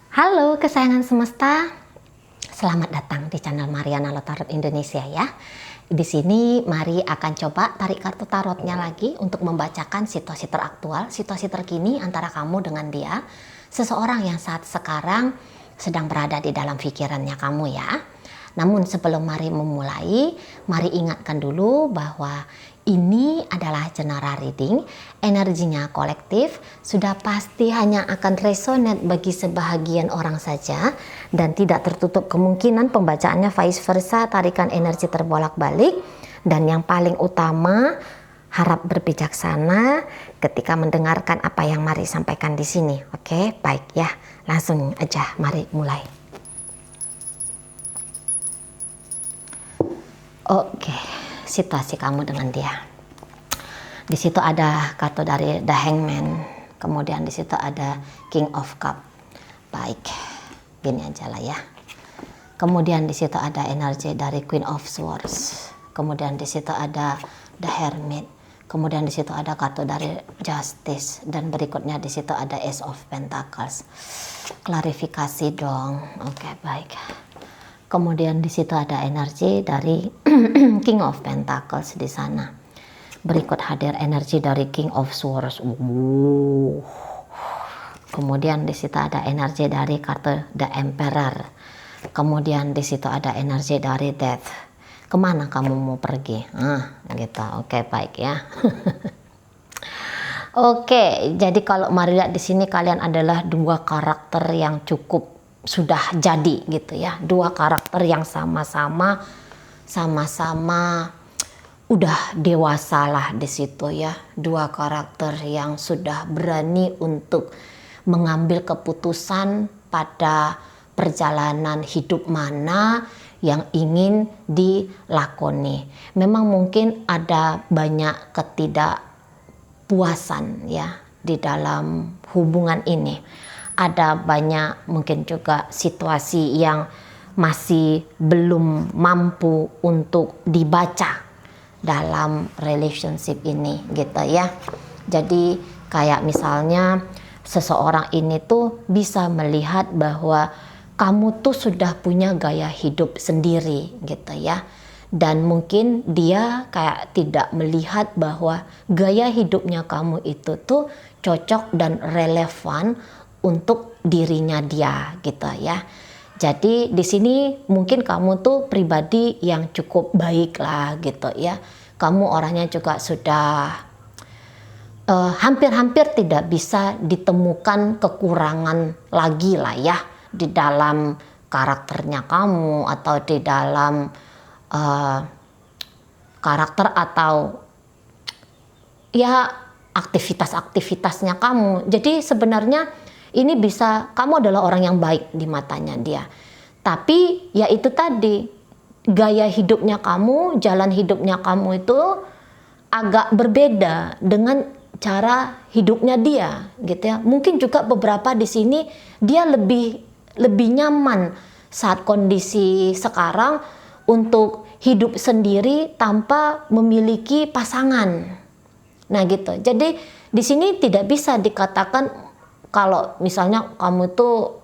Halo kesayangan semesta, selamat datang di channel Mariana Tarot Indonesia ya. Di sini Mari akan coba tarik kartu tarotnya lagi untuk membacakan situasi teraktual, situasi terkini antara kamu dengan dia, seseorang yang saat sekarang sedang berada di dalam pikirannya kamu ya. Namun sebelum Mari memulai, Mari ingatkan dulu bahwa ini adalah general reading, energinya kolektif, sudah pasti hanya akan resonate bagi sebahagian orang saja dan tidak tertutup kemungkinan pembacaannya vice versa, tarikan energi terbolak-balik. Dan yang paling utama, harap berbijaksana ketika mendengarkan apa yang Mari sampaikan di sini. Oke, baik ya. Langsung aja Mari mulai. Oke, situasi kamu dengan dia. Di situ ada kartu dari The Hangman, kemudian di situ ada King of Cup. Baik, gini aja lah ya. Kemudian di situ ada energi dari Queen of Swords. Kemudian di situ ada The Hermit. Kemudian di situ ada kartu dari Justice dan berikutnya di situ ada Ace of Pentacles. Klarifikasi dong. Oke, baik. Kemudian di situ ada energi dari King of Pentacles di sana. Berikut hadir energi dari King of Swords. Kemudian di situ ada energi dari kartu The Emperor. Kemudian di situ ada energi dari Death. Kemana kamu mau pergi? Gitu. Oke, baik ya. Oke, jadi kalau Mari lihat di sini kalian adalah dua karakter yang cukup sudah jadi gitu ya, dua karakter yang sama-sama udah dewasa lah di situ ya, dua karakter yang sudah berani untuk mengambil keputusan pada perjalanan hidup mana yang ingin dilakoni. Memang mungkin ada banyak ketidakpuasan ya di dalam hubungan ini. Ada banyak mungkin juga situasi yang masih belum mampu untuk dibaca dalam relationship ini gitu ya. Jadi kayak misalnya seseorang ini tuh bisa melihat bahwa kamu tuh sudah punya gaya hidup sendiri gitu ya. Dan mungkin dia kayak tidak melihat bahwa gaya hidupnya kamu itu tuh cocok dan relevan untuk dirinya dia gitu ya. Jadi di sini mungkin kamu tuh pribadi yang cukup baik lah gitu ya. Kamu orangnya juga sudah hampir-hampir tidak bisa ditemukan kekurangan lagi lah ya di dalam karakternya kamu atau di dalam karakter atau ya aktivitas-aktivitasnya kamu. Jadi sebenarnya ini bisa, kamu adalah orang yang baik di matanya dia. Tapi ya itu tadi, gaya hidupnya kamu, jalan hidupnya kamu itu agak berbeda dengan cara hidupnya dia gitu ya. Mungkin juga beberapa di sini dia lebih nyaman saat kondisi sekarang untuk hidup sendiri tanpa memiliki pasangan. Nah gitu. Jadi di sini tidak bisa dikatakan kalau misalnya kamu tuh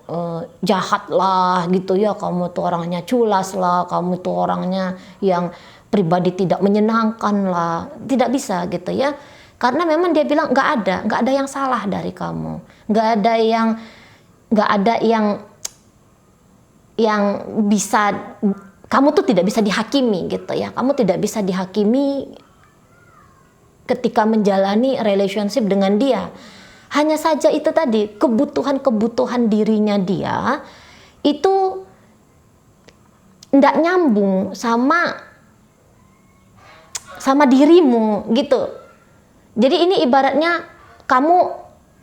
jahat lah gitu ya, kamu tuh orangnya culas lah, kamu tuh orangnya yang pribadi tidak menyenangkan lah, tidak bisa gitu ya. Karena memang dia bilang nggak ada yang salah dari kamu, nggak ada yang bisa, kamu tuh tidak bisa dihakimi gitu ya, kamu tidak bisa dihakimi ketika menjalani relationship dengan dia. Hanya saja itu tadi, kebutuhan dirinya dia itu tidak nyambung sama dirimu gitu. Jadi ini ibaratnya kamu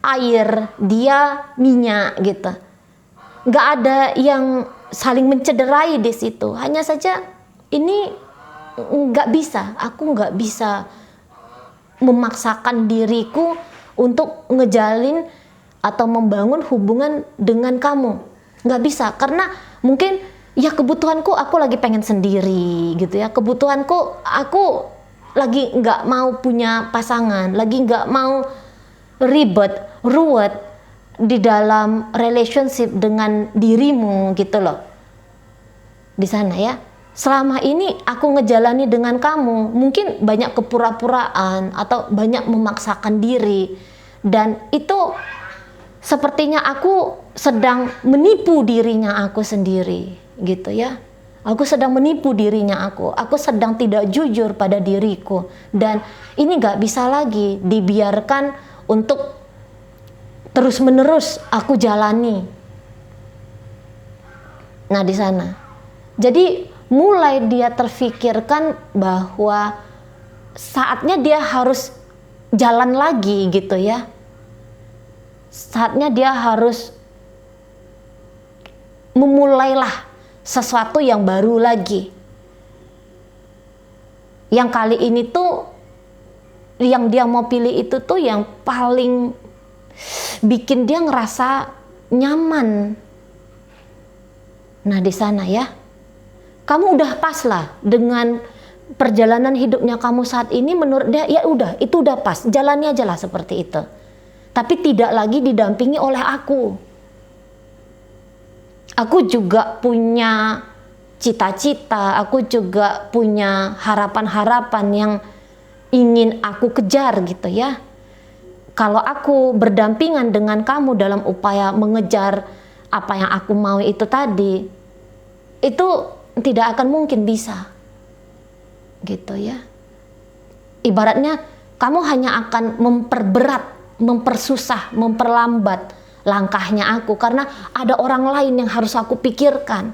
air, dia minyak gitu. Nggak ada yang saling mencederai di situ. Hanya saja ini nggak bisa, aku nggak bisa memaksakan diriku untuk ngejalin atau membangun hubungan dengan kamu. Nggak bisa, karena mungkin ya kebutuhanku aku lagi pengen sendiri gitu ya. Kebutuhanku aku lagi nggak mau punya pasangan, lagi nggak mau ribet, ruwet di dalam relationship dengan dirimu gitu loh. Di sana ya. Selama ini aku ngejalani dengan kamu, mungkin banyak kepura-puraan atau banyak memaksakan diri. Dan itu sepertinya aku sedang menipu dirinya aku sendiri gitu ya. Aku sedang menipu dirinya aku sedang tidak jujur pada diriku. Dan ini gak bisa lagi dibiarkan untuk terus-menerus aku jalani. Nah di sana. Jadi mulai dia terfikirkan bahwa saatnya dia harus jalan lagi gitu ya. Saatnya dia harus memulailah sesuatu yang baru lagi. Yang kali ini tuh yang dia mau pilih itu tuh yang paling bikin dia ngerasa nyaman. Nah di sana ya, kamu udah pas lah dengan perjalanan hidupnya kamu saat ini. Menurut dia ya udah, itu udah pas, jalani aja lah seperti itu. Tapi tidak lagi didampingi oleh aku. Aku juga punya cita-cita, aku juga punya harapan-harapan yang ingin aku kejar gitu ya. Kalau aku berdampingan dengan kamu dalam upaya mengejar apa yang aku mau itu tadi, itu tidak akan mungkin bisa gitu ya. Ibaratnya kamu hanya akan memperberat, mempersusah, memperlambat langkahnya aku, karena ada orang lain yang harus aku pikirkan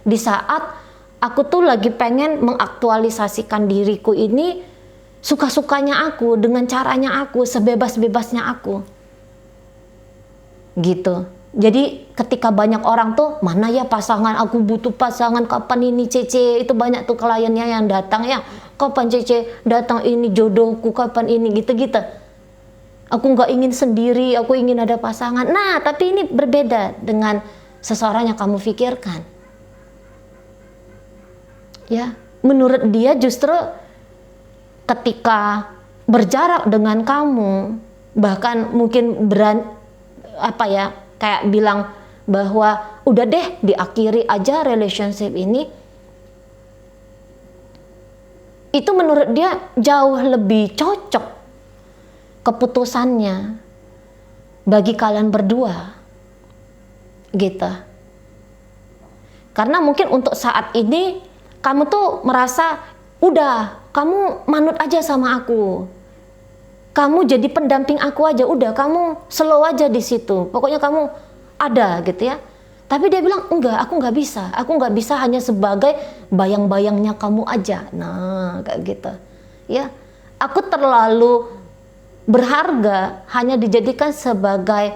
di saat aku tuh lagi pengen mengaktualisasikan diriku ini suka-sukanya aku, dengan caranya aku, sebebas-bebasnya aku gitu. Jadi ketika banyak orang tuh, mana ya pasangan, aku butuh pasangan, kapan ini Cece, itu banyak tuh kliennya yang datang ya, kapan Cece datang ini jodohku, kapan ini gitu-gitu. Aku nggak ingin sendiri, aku ingin ada pasangan. Nah, tapi ini berbeda dengan seseorang yang kamu pikirkan. Ya, menurut dia justru ketika berjarak dengan kamu, bahkan mungkin kayak bilang bahwa udah deh diakhiri aja relationship ini. Itu menurut dia jauh lebih cocok keputusannya bagi kalian berdua gitu. Karena mungkin untuk saat ini kamu tuh merasa udah, kamu manut aja sama aku, kamu jadi pendamping aku aja, udah kamu slow aja di situ, pokoknya kamu ada gitu ya. Tapi dia bilang enggak, aku nggak bisa hanya sebagai bayang-bayangnya kamu aja. Nah kayak gitu ya, aku terlalu berharga hanya dijadikan sebagai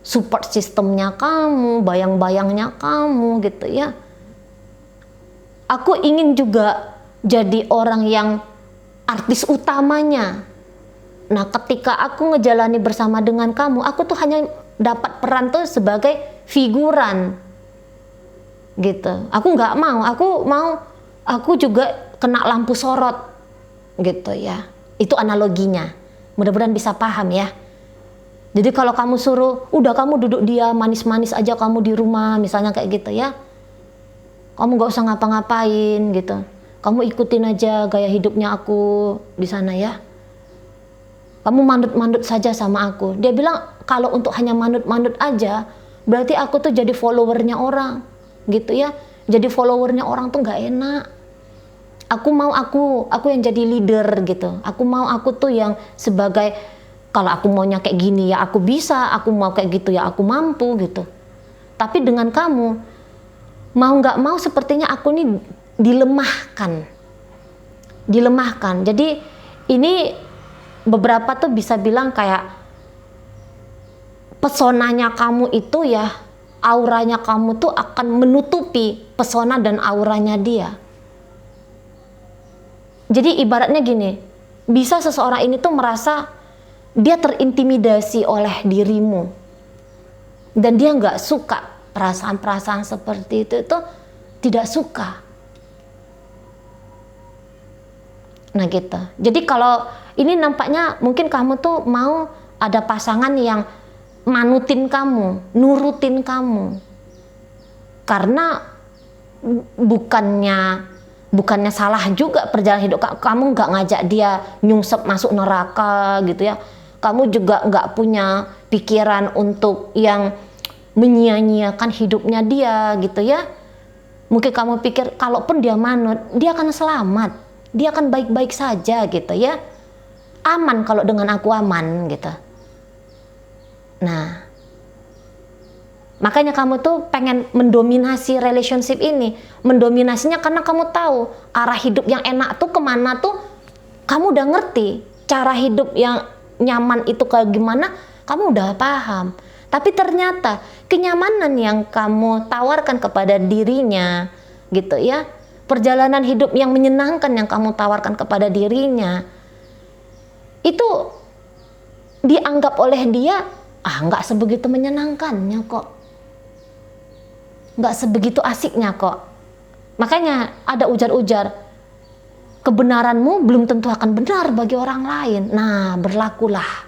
support sistemnya kamu, bayang-bayangnya kamu gitu ya. Aku ingin juga jadi orang yang artis utamanya. Nah ketika aku ngejalani bersama dengan kamu, aku tuh hanya dapat peran tuh sebagai figuran gitu. Aku nggak mau, aku juga kena lampu sorot gitu ya. Itu analoginya. Mudah-mudahan bisa paham ya. Jadi kalau kamu suruh, udah kamu duduk diam, manis-manis aja kamu di rumah, misalnya kayak gitu ya. Kamu gak usah ngapa-ngapain gitu. Kamu ikutin aja gaya hidupnya aku di sana ya. Kamu manut-manut saja sama aku. Dia bilang kalau untuk hanya manut-manut aja, berarti aku tuh jadi followernya orang gitu ya. Jadi followernya orang tuh gak enak. Aku mau aku yang jadi leader gitu. Aku mau aku tuh yang sebagai, kalau aku maunya kayak gini ya aku bisa, aku mau kayak gitu ya aku mampu gitu. Tapi dengan kamu, mau nggak mau sepertinya aku nih dilemahkan. Jadi ini beberapa tuh bisa bilang kayak pesonanya kamu itu ya, auranya kamu tuh akan menutupi pesona dan auranya dia. Jadi ibaratnya gini, bisa seseorang ini tuh merasa dia terintimidasi oleh dirimu dan dia nggak suka perasaan-perasaan seperti itu tidak suka. Nah gitu. Jadi kalau ini nampaknya mungkin kamu tuh mau ada pasangan yang manutin kamu, nurutin kamu. Karena bukannya salah juga perjalanan hidup kamu, nggak ngajak dia nyungsep masuk neraka gitu ya. Kamu juga nggak punya pikiran untuk yang menyia-nyiakan hidupnya dia gitu ya. Mungkin kamu pikir kalaupun dia manut, dia akan selamat, dia akan baik-baik saja gitu ya. Aman kalau dengan aku aman gitu. Nah, makanya kamu tuh pengen mendominasi relationship ini. Mendominasinya karena kamu tahu arah hidup yang enak tuh kemana tuh. Kamu udah ngerti cara hidup yang nyaman itu kayak gimana, kamu udah paham. Tapi ternyata kenyamanan yang kamu tawarkan kepada dirinya gitu ya, perjalanan hidup yang menyenangkan yang kamu tawarkan kepada dirinya, itu dianggap oleh dia nggak sebegitu menyenangkannya kok, nggak sebegitu asiknya kok. Makanya ada ujar-ujar, kebenaranmu belum tentu akan benar bagi orang lain. Nah, berlakulah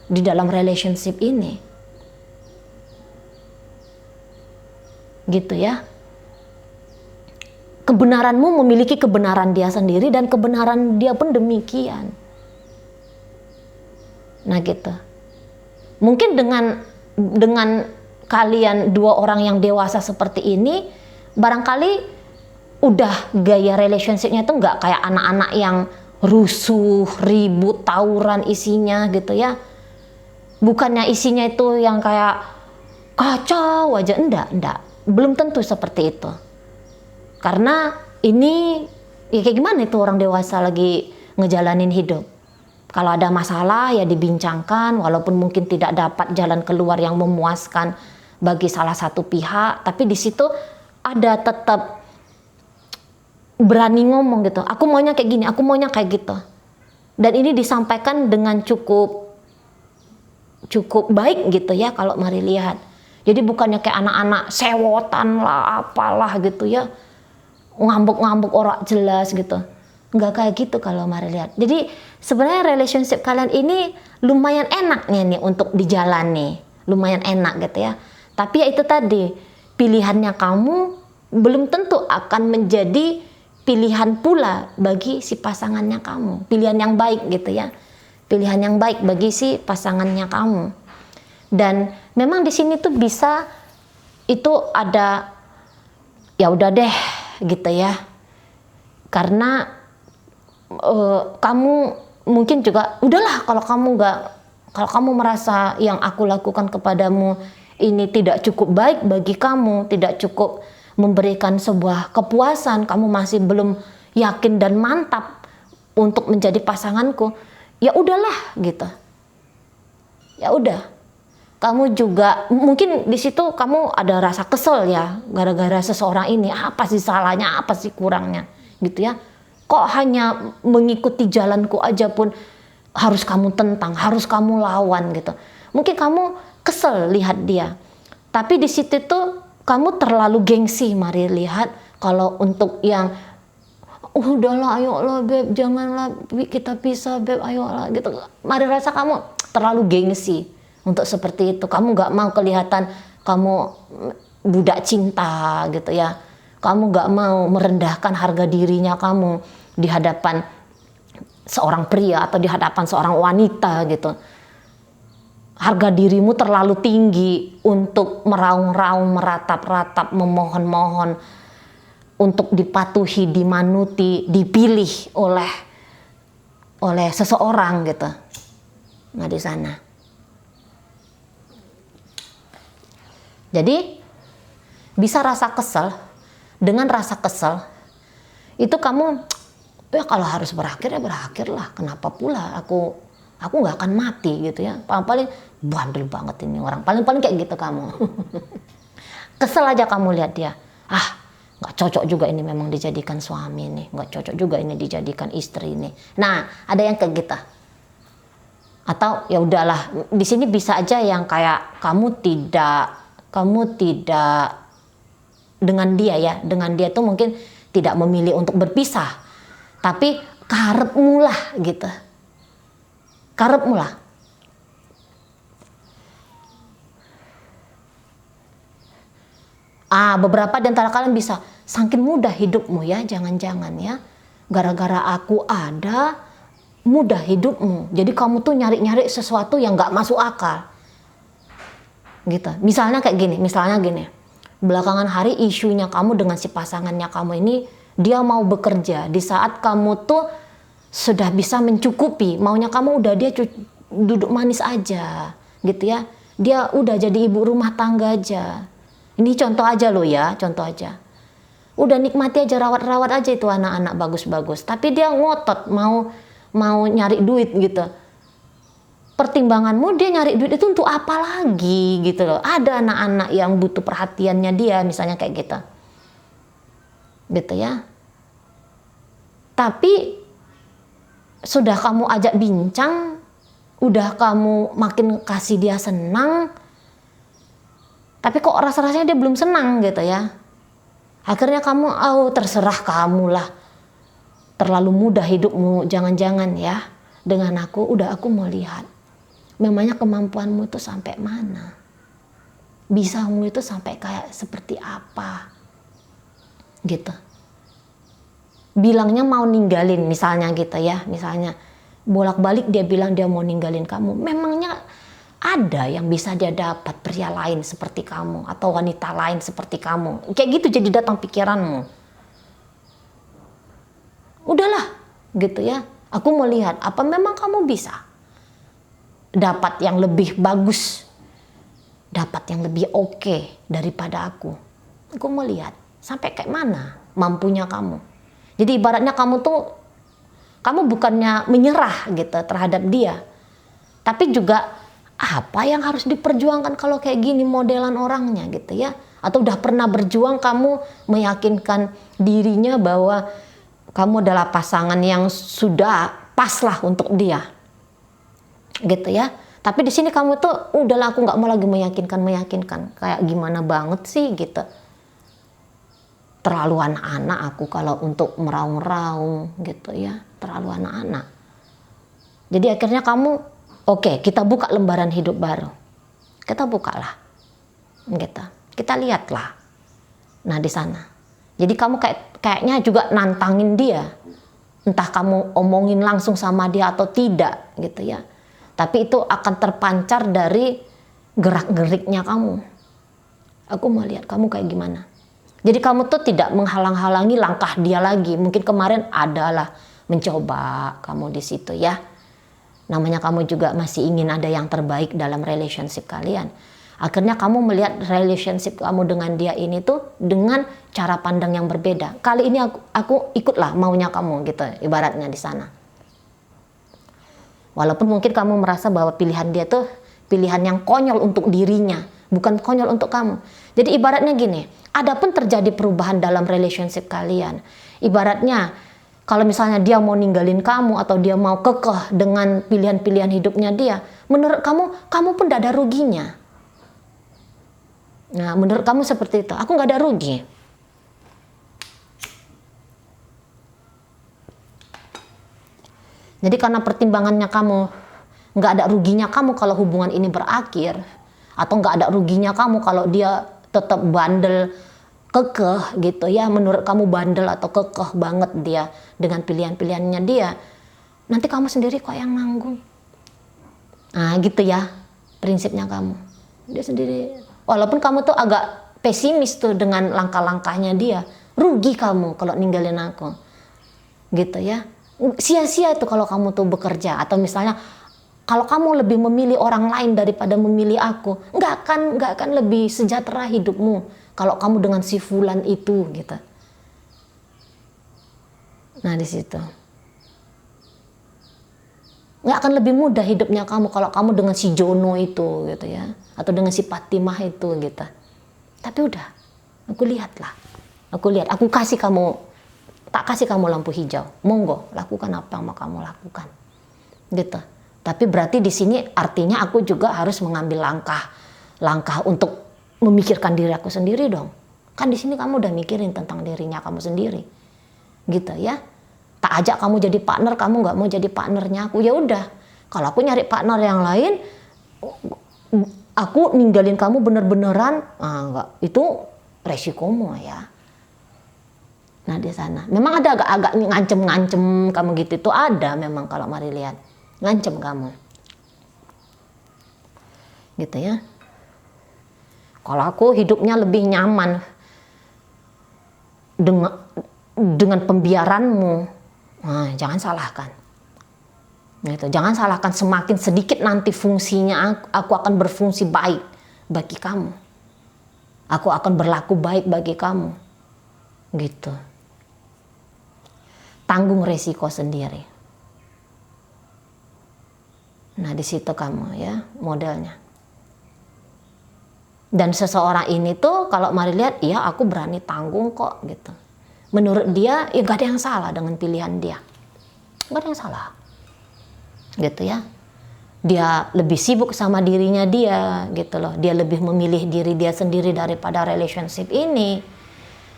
di dalam relationship ini gitu ya. Kebenaranmu memiliki kebenaran dia sendiri dan kebenaran dia pun demikian. Nah gitu. Mungkin dengan kalian dua orang yang dewasa seperti ini, barangkali udah gaya relationship-nya itu nggak kayak anak-anak yang rusuh, ribut, tawuran isinya gitu ya. Bukannya isinya itu yang kayak kacau aja, enggak. Belum tentu seperti itu. Karena ini ya kayak gimana itu orang dewasa lagi ngejalanin hidup. Kalau ada masalah ya dibincangkan, walaupun mungkin tidak dapat jalan keluar yang memuaskan bagi salah satu pihak, tapi di situ ada tetap berani ngomong gitu. Aku maunya kayak gini, aku maunya kayak gitu. Dan ini disampaikan dengan cukup baik gitu ya kalau mari lihat. Jadi bukannya kayak anak-anak sewotan lah, apalah gitu ya, ngambek-ngambek orang jelas gitu. Nggak kayak gitu kalau mari lihat. Jadi sebenarnya relationship kalian ini lumayan enaknya nih untuk dijalani, lumayan enak gitu ya. Tapi ya itu tadi, pilihannya kamu belum tentu akan menjadi pilihan pula bagi si pasangannya kamu. Pilihan yang baik gitu ya, pilihan yang baik bagi si pasangannya kamu. Dan memang di sini tuh bisa itu ada ya udah deh gitu ya, karena kamu mungkin juga udahlah, kalau kamu merasa yang aku lakukan kepadamu ini tidak cukup baik bagi kamu, tidak cukup memberikan sebuah kepuasan, kamu masih belum yakin dan mantap untuk menjadi pasanganku, ya udahlah gitu. Ya udah. Kamu juga mungkin di situ kamu ada rasa kesel ya, gara-gara seseorang ini, apa sih salahnya, apa sih kurangnya gitu ya. Kok hanya mengikuti jalanku aja pun harus kamu tentang, harus kamu lawan gitu. Mungkin kamu kesel lihat dia. Tapi di situ tuh kamu terlalu gengsi, mari lihat. Kalau untuk yang udahlah ayolah beb, janganlah kita pisah beb, ayolah gitu. Mari rasa kamu terlalu gengsi untuk seperti itu. Kamu gak mau kelihatan kamu budak cinta gitu ya. Kamu gak mau merendahkan harga dirinya kamu di hadapan seorang pria atau di hadapan seorang wanita gitu. Harga dirimu terlalu tinggi untuk meraung-raung, meratap-ratap, memohon-mohon untuk dipatuhi, dimanuti, dipilih oleh seseorang gitu. Nah di sana. Jadi bisa rasa kesel, dengan rasa kesel itu kamu ya kalau harus berakhir ya berakhirlah, kenapa pula aku nggak akan mati gitu ya. Paling bandel banget ini orang, paling kayak gitu kamu. Kesel aja kamu lihat dia, nggak cocok juga ini memang dijadikan suami nih, nggak cocok juga ini dijadikan istri nih. Nah ada yang kayak gitu. Atau ya udahlah, di sini bisa aja yang kayak kamu tidak dengan dia ya, dengan dia tuh mungkin tidak memilih untuk berpisah, tapi karepmu lah gitu, karepmu lah. Beberapa di antara kalian bisa, saking mudah hidupmu ya, jangan-jangan ya. Gara-gara aku ada, mudah hidupmu. Jadi kamu tuh nyari-nyari sesuatu yang gak masuk akal. Gitu. Misalnya gini. Belakangan hari isunya kamu dengan si pasangannya kamu ini, dia mau bekerja. Di saat kamu tuh sudah bisa mencukupi, maunya kamu udah dia duduk manis aja. Gitu ya. Dia udah jadi ibu rumah tangga aja. Ini contoh aja loh ya, contoh aja. Udah nikmati aja, rawat-rawat aja itu anak-anak bagus-bagus. Tapi dia ngotot mau nyari duit gitu. Pertimbanganmu dia nyari duit itu untuk apa lagi gitu loh. Ada anak-anak yang butuh perhatiannya dia, misalnya kayak gitu. Gitu ya. Tapi sudah kamu ajak bincang, udah kamu makin kasih dia senang, tapi kok rasa-rasanya dia belum senang gitu ya. Akhirnya kamu, terserah kamu lah. Terlalu mudah hidupmu, jangan-jangan ya. Dengan aku mau lihat. Memangnya kemampuanmu itu sampai mana? Bisamu itu sampai kayak seperti apa? Gitu. Bilangnya mau ninggalin misalnya gitu ya. Misalnya bolak-balik dia bilang dia mau ninggalin kamu. Memangnya ada yang bisa dia dapat pria lain seperti kamu atau wanita lain seperti kamu? Kayak gitu jadi datang pikiranmu. Udahlah gitu ya. Aku mau lihat apa memang kamu bisa dapat yang lebih bagus, dapat yang lebih oke daripada aku. Aku mau lihat sampai kayak mana mampunya kamu. Jadi ibaratnya kamu bukannya menyerah gitu terhadap dia, tapi juga apa yang harus diperjuangkan kalau kayak gini modelan orangnya gitu ya. Atau udah pernah berjuang kamu meyakinkan dirinya bahwa kamu adalah pasangan yang sudah pas lah untuk dia. Gitu ya. Tapi di sini kamu tuh udahlah, aku nggak mau lagi meyakinkan. Kayak gimana banget sih gitu. Terlalu anak-anak aku kalau untuk meraung-raung gitu ya. Terlalu anak-anak. Jadi akhirnya kamu oke, kita buka lembaran hidup baru. Kita bukalah. Gitu. Kita lihatlah. Nah, di sana. Jadi kamu kayaknya juga nantangin dia. Entah kamu omongin langsung sama dia atau tidak, gitu ya. Tapi itu akan terpancar dari gerak-geriknya kamu. Aku mau lihat kamu kayak gimana. Jadi kamu tuh tidak menghalang-halangi langkah dia lagi. Mungkin kemarin adalah mencoba kamu di situ ya. Namanya kamu juga masih ingin ada yang terbaik dalam relationship kalian. Akhirnya kamu melihat relationship kamu dengan dia ini tuh dengan cara pandang yang berbeda. Kali ini aku ikutlah maunya kamu gitu, ibaratnya di sana. Walaupun mungkin kamu merasa bahwa pilihan dia tuh pilihan yang konyol untuk dirinya, bukan konyol untuk kamu. Jadi ibaratnya gini, adapun terjadi perubahan dalam relationship kalian, ibaratnya kalau misalnya dia mau ninggalin kamu atau dia mau kekeh dengan pilihan-pilihan hidupnya dia, menurut kamu pun tidak ada ruginya. Nah, menurut kamu seperti itu, aku nggak ada rugi. Jadi karena pertimbangannya kamu, nggak ada ruginya kamu kalau hubungan ini berakhir, atau nggak ada ruginya kamu kalau dia tetap bandel, kekeh gitu ya, menurut kamu bandel atau kekeh banget dia dengan pilihan-pilihannya dia, nanti kamu sendiri kok yang nanggung. Nah gitu ya prinsipnya kamu. Dia sendiri, walaupun kamu tuh agak pesimis tuh dengan langkah-langkahnya dia, rugi kamu kalau ninggalin aku. Gitu ya. Sia-sia itu kalau kamu tuh bekerja, atau misalnya kalau kamu lebih memilih orang lain daripada memilih aku, nggak akan lebih sejahtera hidupmu kalau kamu dengan si fulan itu gitu. Nah di situ nggak akan lebih mudah hidupnya kamu kalau kamu dengan si Jono itu gitu ya, atau dengan si Fatimah itu gitu. Tapi udah, aku lihat, aku kasih kamu, tak kasih kamu lampu hijau, monggo lakukan apa yang mau kamu lakukan gitu. Tapi berarti di sini artinya aku juga harus mengambil langkah untuk memikirkan diri aku sendiri dong. Kan di sini kamu udah mikirin tentang dirinya kamu sendiri. Gitu ya. Tak ajak kamu jadi partner, kamu nggak mau jadi partnernya aku. Ya udah. Kalau aku nyari partner yang lain, aku ninggalin kamu bener-beneran, enggak. Itu resikomu ya. Nah di sana memang ada agak-agak ngancem-ngancem kamu gitu, itu ada memang kalau mari lihat ngancem kamu gitu ya. Kalau aku hidupnya lebih nyaman dengan pembiaranmu, nah, jangan salahkan. Gitu. Jangan salahkan, semakin sedikit nanti fungsinya aku akan berfungsi baik bagi kamu. Aku akan berlaku baik bagi kamu. Gitu. Tanggung resiko sendiri. Nah, di situ kamu ya modelnya. Dan seseorang ini tuh kalau mari lihat, iya aku berani tanggung kok gitu. Menurut dia, ya gak ada yang salah dengan pilihan dia. Gak ada yang salah. Gitu ya. Dia lebih sibuk sama dirinya dia gitu loh. Dia lebih memilih diri dia sendiri daripada relationship ini.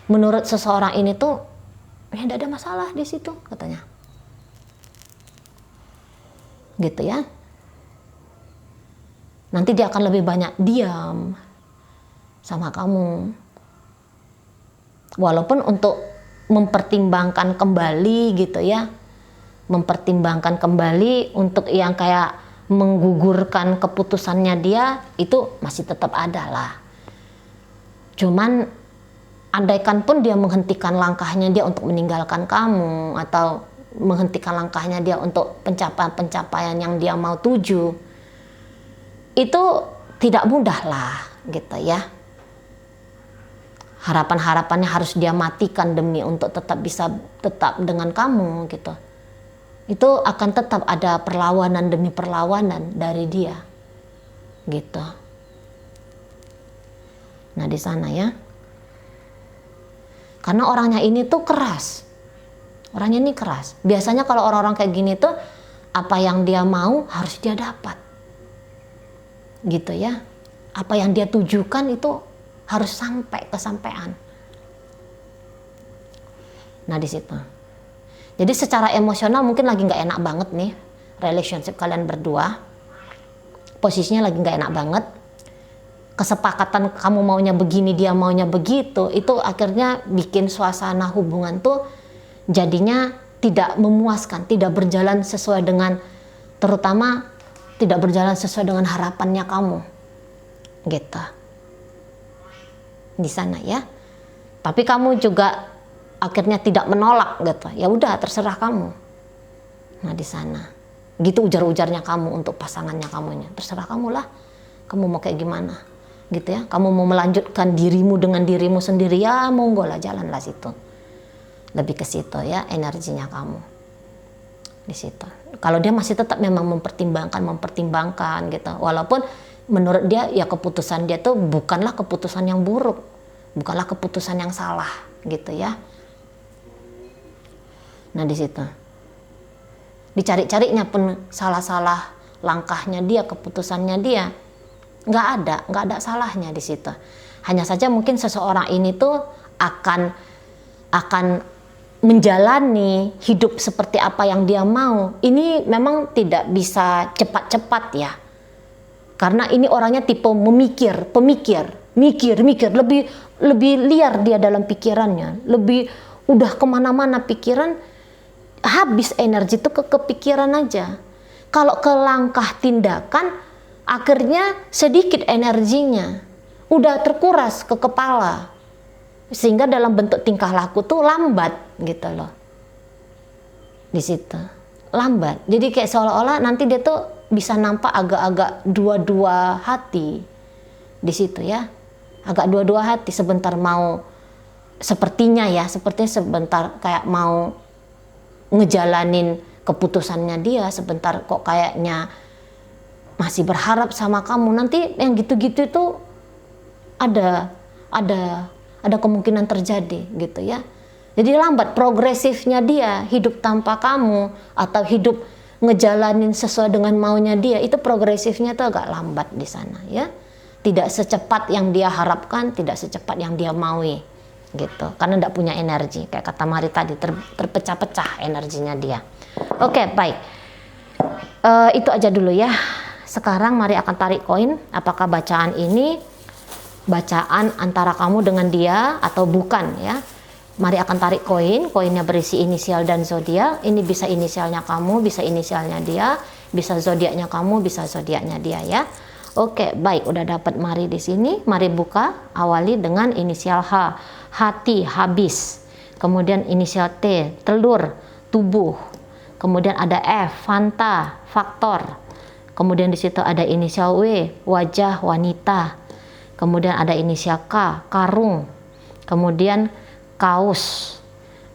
Menurut seseorang ini tuh ya tidak ada masalah di situ katanya. Gitu ya. Nanti dia akan lebih banyak diam sama kamu. Walaupun untuk mempertimbangkan kembali gitu ya. Mempertimbangkan kembali untuk yang kayak menggugurkan keputusannya dia, itu masih tetap ada lah. Cuman andaikan pun dia menghentikan langkahnya dia untuk meninggalkan kamu, atau menghentikan langkahnya dia untuk pencapaian-pencapaian yang dia mau tuju, itu tidak mudah lah gitu ya. Harapan-harapannya harus dia matikan demi untuk tetap bisa tetap dengan kamu gitu. Itu akan tetap ada perlawanan demi perlawanan dari dia gitu. Nah di sana ya, karena orangnya ini tuh keras, orangnya ini keras. Biasanya kalau orang-orang kayak gini tuh apa yang dia mau harus dia dapat gitu ya. Apa yang dia tujukan itu harus sampai kesampaian. Nah di situ. Jadi secara emosional mungkin lagi nggak enak banget nih relationship kalian berdua. Posisinya lagi nggak enak banget. Kesepakatan kamu maunya begini, dia maunya begitu, itu akhirnya bikin suasana hubungan tuh jadinya tidak memuaskan, tidak berjalan sesuai dengan, terutama tidak berjalan sesuai dengan harapannya kamu. Gitu. Di sana ya. Tapi kamu juga akhirnya tidak menolak gitu. Ya udah terserah kamu. Nah di sana. Gitu ujar-ujarnya kamu untuk pasangannya kamunya. Terserah kamu lah. Kamu mau kayak gimana? Gitu ya. Kamu mau melanjutkan dirimu dengan dirimu sendiri, ya monggo lah, jalanlah situ. Lebih ke situ ya energinya kamu. Di situ. Kalau dia masih tetap memang mempertimbangkan gitu. Walaupun menurut dia ya keputusan dia tuh bukanlah keputusan yang buruk. Bukanlah keputusan yang salah gitu ya. Nah di situ dicari-carinya pun salah-salah langkahnya dia, keputusannya dia, nggak ada salahnya di situ. Hanya saja mungkin seseorang ini tuh akan menjalani hidup seperti apa yang dia mau. Ini memang tidak bisa cepat-cepat ya, karena ini orangnya tipe pemikir, mikir, lebih liar dia dalam pikirannya, lebih udah kemana-mana pikiran. Habis energi itu ke kepikiran aja. Kalau ke langkah tindakan, akhirnya sedikit energinya, udah terkuras ke kepala, sehingga dalam bentuk tingkah laku tuh lambat gitu loh. Di situ lambat. Jadi kayak seolah-olah nanti dia tuh bisa nampak agak-agak dua-dua hati di situ ya, agak dua-dua hati. Sebentar mau sepertinya sebentar kayak mau ngejalanin keputusannya dia, sebentar kok kayaknya masih berharap sama kamu. Nanti yang gitu-gitu itu ada kemungkinan terjadi gitu ya. Jadi lambat progresifnya dia hidup tanpa kamu, atau hidup ngejalanin sesuai dengan maunya dia, itu progresifnya tuh agak lambat di sana ya. Tidak secepat yang dia harapkan, tidak secepat yang dia maui gitu, karena tidak punya energi, kayak kata Mari tadi, terpecah-pecah energinya dia. Oke, baik, itu aja dulu ya. Sekarang Mari akan tarik koin. Apakah bacaan ini bacaan antara kamu dengan dia atau bukan ya. Mari akan tarik koin, koinnya berisi inisial dan zodiak. Ini bisa inisialnya kamu, bisa inisialnya dia, bisa zodiaknya kamu, bisa zodiaknya dia ya. Oke, baik, udah dapat mari di sini. Mari buka, awali dengan inisial H, hati, habis. Kemudian inisial T, telur, tubuh. Kemudian ada F, Fanta, faktor. Kemudian di situ ada inisial W, wajah, wanita. Kemudian ada inisial K, karung. Kemudian kaus.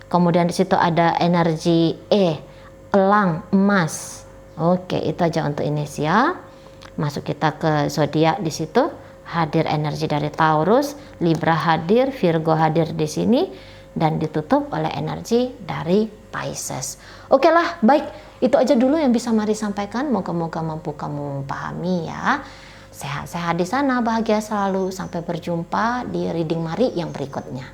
Kemudian di situ ada energi E, elang, emas. Oke, itu aja untuk inisial. Masuk kita ke zodiak, di situ hadir energi dari Taurus, Libra hadir, Virgo hadir di sini, dan ditutup oleh energi dari Pisces. Oke lah, baik, itu aja dulu yang bisa Mari sampaikan. Moga-moga mampu kamu pahami ya. Sehat-sehat di sana, bahagia selalu. Sampai berjumpa di reading Mari yang berikutnya.